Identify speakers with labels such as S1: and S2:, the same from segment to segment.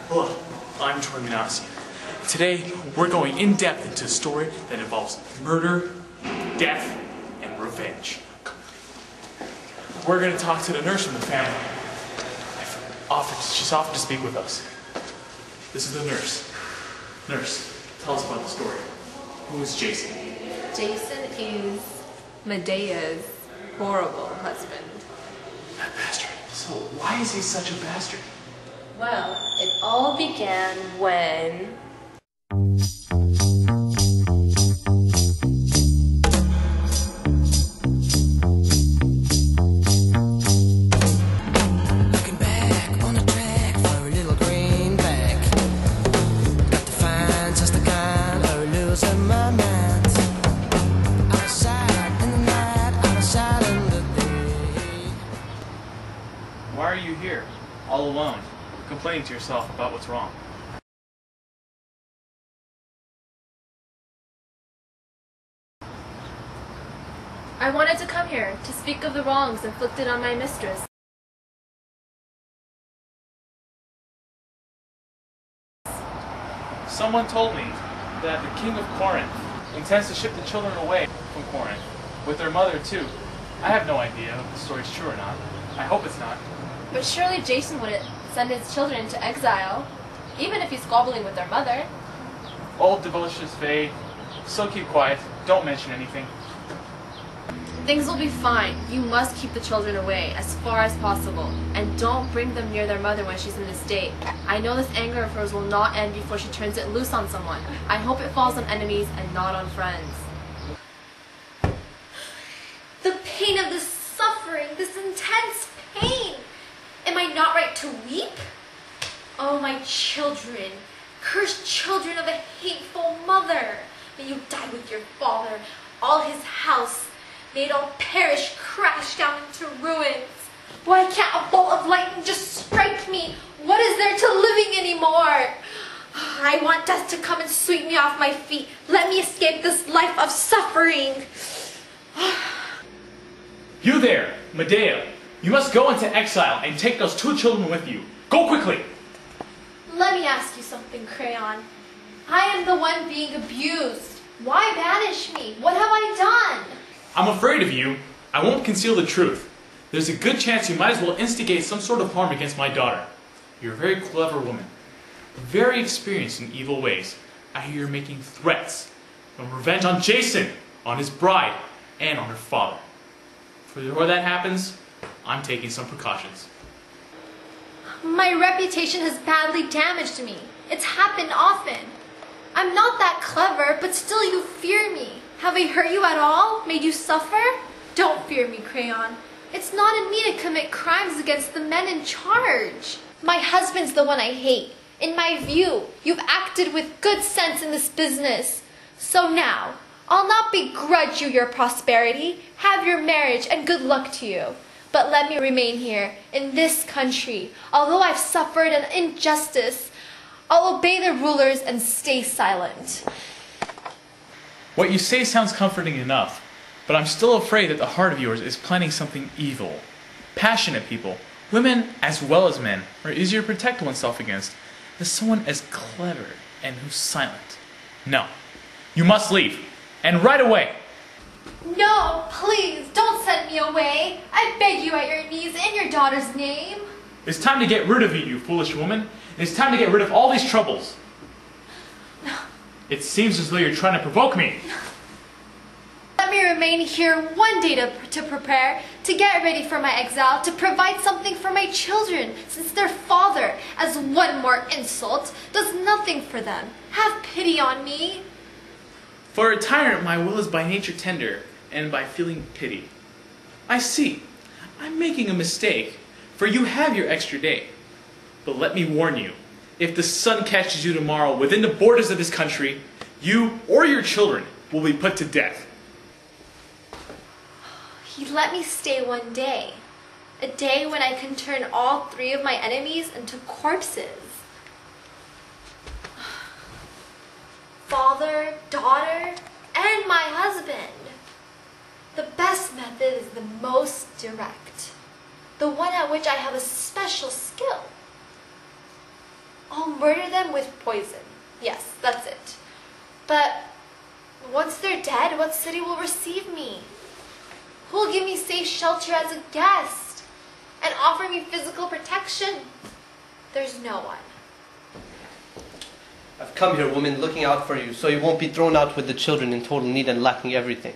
S1: Hello, I'm Minassian. Today, we're going in depth into a story that involves murder, death, and revenge. We're going to talk to the nurse from the family. She's offered to speak with us. This is the nurse. Nurse, tell us about the story. Who is Jason?
S2: Jason is Medea's horrible husband.
S1: That bastard. So why is he such a bastard?
S2: Well, it all began when...
S3: Looking back on the track for a little greenback. Got to find just the kind of losing my mind. Outside in the night, outside in the day.
S1: Why are you here, all alone, complaining to yourself about what's wrong?
S2: I wanted to come here to speak of the wrongs inflicted on my mistress.
S1: Someone told me that the king of Corinth intends to ship the children away from Corinth, with their mother too. I have no idea if the story's true or not. I hope it's not.
S2: But surely Jason wouldn't send his children into exile, even if he's squabbling with their mother.
S1: Old devotions fade, so keep quiet, don't mention anything.
S2: Things will be fine. You must keep the children away as far as possible, and don't bring them near their mother when she's in this state. I know this anger of hers will not end before she turns it loose on someone. I hope it falls on enemies and not on friends.
S4: The pain of this suffering, this intense pain. Am I not right to weep? Oh, my children, cursed children of a hateful mother. May you die with your father, all his house. May it all perish, crash down into ruins. Why can't a bolt of lightning just strike me? What is there to living anymore? I want death to come and sweep me off my feet. Let me escape this life of suffering.
S1: You there, Medea! You must go into exile and take those two children with you. Go quickly!
S4: Let me ask you something, Crayon. I am the one being abused. Why banish me? What have I done?
S1: I'm afraid of you. I won't conceal the truth. There's a good chance you might as well instigate some sort of harm against my daughter. You're a very clever woman, very experienced in evil ways. I hear you're making threats of revenge on Jason, on his bride, and on her father. Before that happens, I'm taking some precautions.
S4: My reputation has badly damaged me. It's happened often. I'm not that clever, but still you fear me. Have I hurt you at all? Made you suffer? Don't fear me, Crayon. It's not in me to commit crimes against the men in charge. My husband's the one I hate. In my view, you've acted with good sense in this business. So now, I'll not begrudge you your prosperity. Have your marriage and good luck to you. But let me remain here, in this country. Although I've suffered an injustice, I'll obey the rulers and stay silent.
S1: What you say sounds comforting enough, but I'm still afraid that the heart of yours is planning something evil. Passionate people, women as well as men, are easier to protect oneself against than someone as clever and who's silent. No, you must leave, and right away.
S4: No, please, don't send me away. I beg you at your knees in your daughter's name.
S1: It's time to get rid of you, you foolish woman. It's time to get rid of all these troubles. It seems as though you're trying to provoke me.
S4: Let me remain here one day to prepare, to get ready for my exile, to provide something for my children, since their father, as one more insult, does nothing for them. Have pity on me.
S1: For a tyrant, my will is by nature tender, and by feeling pity. I see. I'm making a mistake, for you have your extra day. But let me warn you, if the sun catches you tomorrow within the borders of this country, you or your children will be put to death.
S4: He let me stay one day. A day when I can turn all three of my enemies into corpses. Father, daughter, and my husband. The best method is the most direct. The one at which I have a special skill. I'll murder them with poison. Yes, that's it. But once they're dead, what city will receive me? Who will give me safe shelter as a guest and offer me physical protection? There's no one.
S5: I've come here, woman, looking out for you, so you won't be thrown out with the children in total need and lacking everything.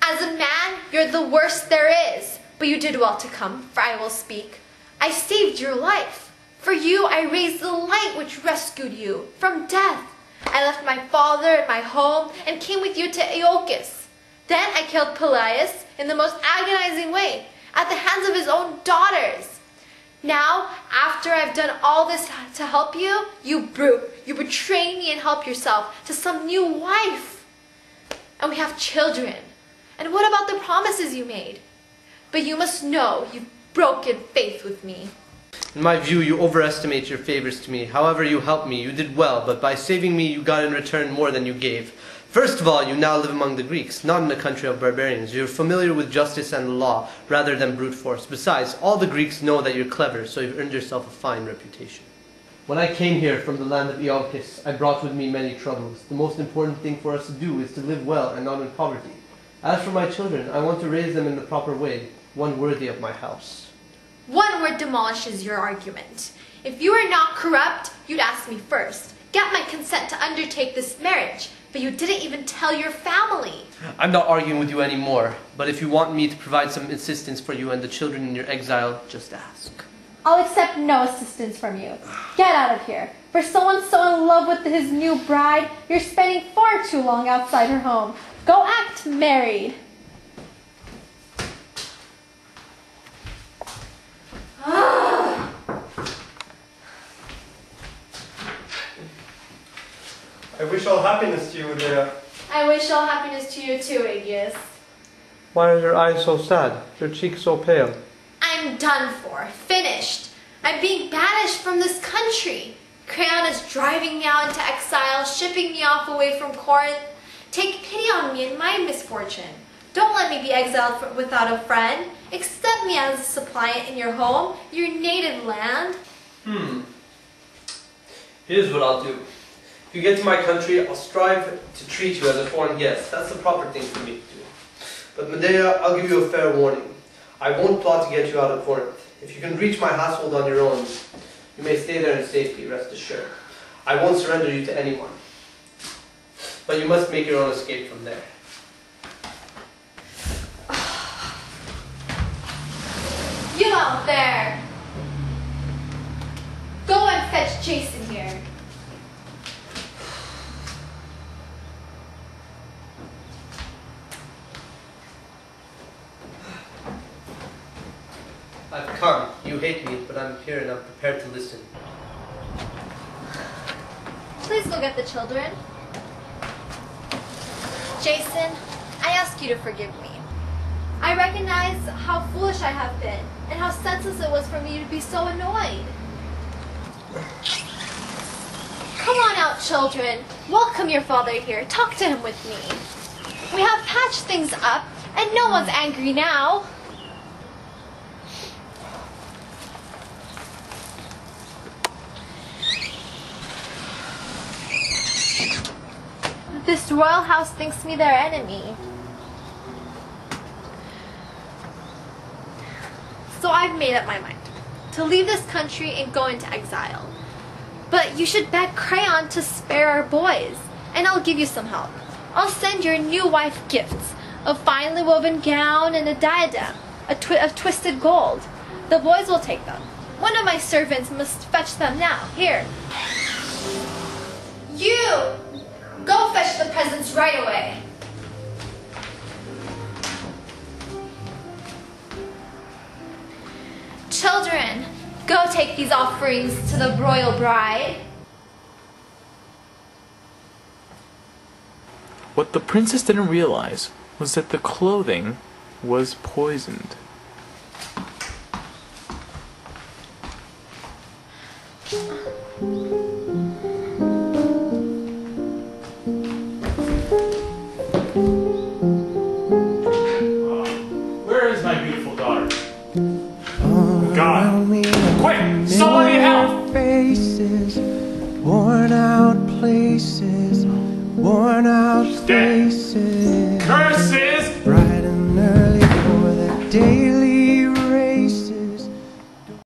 S4: As a man, you're the worst there is. But you did well to come, for I will speak. I saved your life. For you, I raised the light which rescued you from death. I left my father and my home and came with you to Aeolus. Then I killed Peleus in the most agonizing way, at the hands of his own daughters. Now, after I've done all this to help you, you brute, you betray me and help yourself to some new wife. And we have children. And what about the promises you made? But you must know you've broken faith with me.
S5: In my view, you overestimate your favors to me. However, you helped me. You did well, but by saving me, you got in return more than you gave. First of all, you now live among the Greeks, not in a country of barbarians. You're familiar with justice and the law, rather than brute force. Besides, all the Greeks know that you're clever, so you've earned yourself a fine reputation. When I came here from the land of Aeolus, I brought with me many troubles. The most important thing for us to do is to live well and not in poverty. As for my children, I want to raise them in the proper way, one worthy of my house.
S4: One word demolishes your argument. If you were not corrupt, you'd ask me first. Get my consent to undertake this marriage. But you didn't even tell your family.
S5: I'm not arguing with you anymore, but if you want me to provide some assistance for you and the children in your exile, just ask.
S6: I'll accept no assistance from you. Get out of here. For someone so in love with his new bride, you're spending far too long outside her home. Go act married.
S5: I wish all happiness to you, Medea.
S4: I wish all happiness to you too, Aegeus.
S5: Why are your eyes so sad? Your cheeks so pale?
S4: I'm done for. Finished. I'm being banished from this country. Creon is driving me out into exile, shipping me off away from Corinth. Take pity on me and my misfortune. Don't let me be exiled without a friend. Accept me as a suppliant in your home, your native land.
S5: Here's what I'll do. If you get to my country, I'll strive to treat you as a foreign guest. That's the proper thing for me to do. But Medea, I'll give you a fair warning. I won't plot to get you out of Corinth. If you can reach my household on your own, you may stay there in safety, rest assured. I won't surrender you to anyone. But you must make your own escape from there.
S4: You out there! Go and fetch Jason here.
S5: I've come. You hate me, but I'm here and I'm prepared to listen.
S4: Please go get the children. Jason, I ask you to forgive me. I recognize how foolish I have been and how senseless it was for me to be so annoyed. Come on out, children. Welcome your father here. Talk to him with me. We have patched things up and no one's angry now. This royal house thinks me their enemy. So I've made up my mind to leave this country and go into exile. But you should beg Creon to spare our boys, and I'll give you some help. I'll send your new wife gifts, a finely woven gown and a diadem, of twisted gold. The boys will take them. One of my servants must fetch them now. Here. You! Go fetch the presents right away. Children, go take these offerings to the royal bride.
S1: What the princess didn't realize was that the clothing was poisoned. Where is my beautiful daughter? God! Quick! Somebody help!
S3: Worn out places, worn out
S1: Dead.
S3: faces.
S1: Curses!